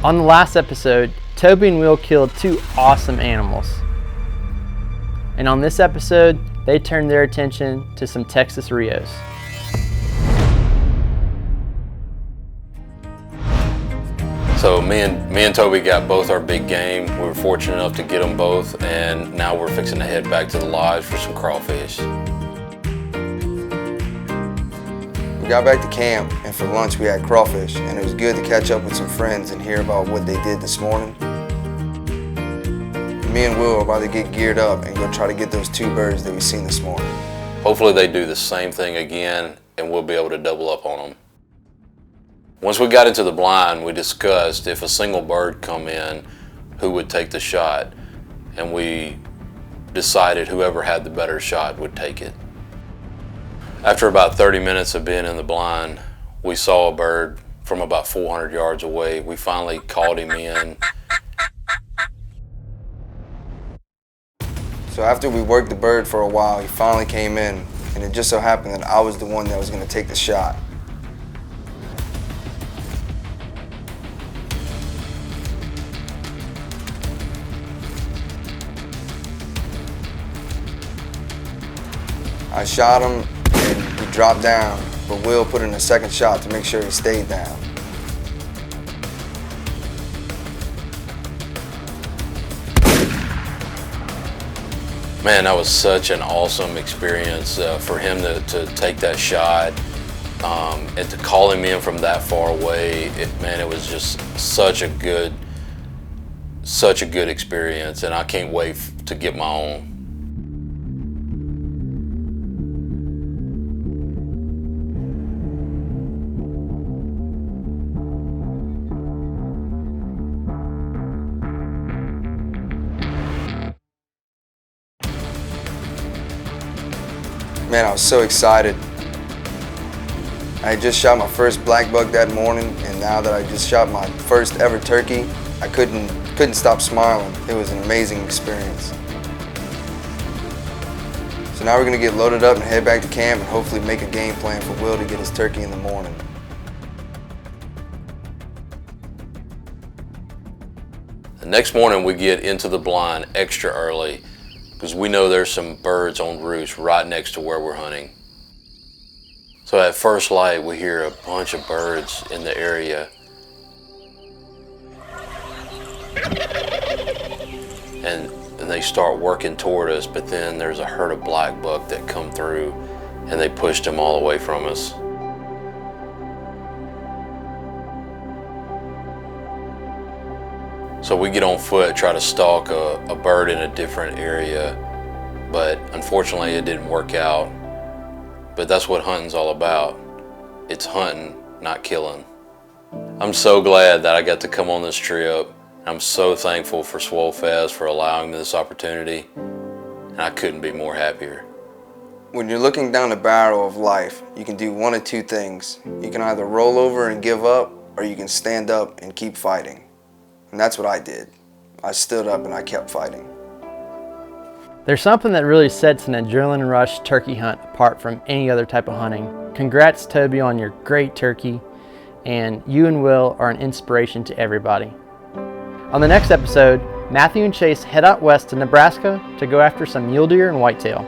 On the last episode, Toby and Will killed 2 awesome animals. And on this episode, they turned their attention to some Texas Rios. So me and Toby got both our big game. We were fortunate enough to get them both, and now we're fixing to head back to the lodge for some crawfish. We got back to camp, and for lunch we had crawfish, and it was good to catch up with some friends and hear about what they did this morning. Me and Will are about to get geared up and go try to get those 2 birds that we seen this morning. Hopefully they do the same thing again, and we'll be able to double up on them. Once we got into the blind, we discussed if a single bird come in, who would take the shot, and we decided whoever had the better shot would take it. After about 30 minutes of being in the blind, we saw a bird from about 400 yards away. We finally called him in. So after we worked the bird for a while, he finally came in, and it just so happened that I was the one that was going to take the shot. I shot him and he dropped down, but Will put in a second shot to make sure he stayed down. Man, that was such an awesome experience for him to take that shot and to call him in from that far away. It was just such a good experience, and I can't wait to get my own. Man, I was so excited. I had just shot my first black buck that morning, and now that I just shot my first ever turkey, I couldn't stop smiling. It was an amazing experience. So now we're gonna get loaded up and head back to camp and hopefully make a game plan for Will to get his turkey in the morning. The next morning we get into the blind extra early because we know there's some birds on roost right next to where we're hunting. So at first light we hear a bunch of birds in the area. And they start working toward us, but then there's a herd of black buck that come through and they pushed them all away from us. So we get on foot, try to stalk a bird in a different area, but unfortunately it didn't work out. But that's what hunting's all about. It's hunting, not killing. I'm so glad that I got to come on this trip. I'm so thankful for Swole Fest for allowing me this opportunity, and I couldn't be more happier. When you're looking down the barrel of life, you can do one of 2 things. You can either roll over and give up, or you can stand up and keep fighting. And that's what I did. I stood up and I kept fighting. There's something that really sets an adrenaline rush turkey hunt apart from any other type of hunting. Congrats, Toby, on your great turkey, and you and Will are an inspiration to everybody. On the next episode, Matthew and Chase head out west to Nebraska to go after some mule deer and whitetail.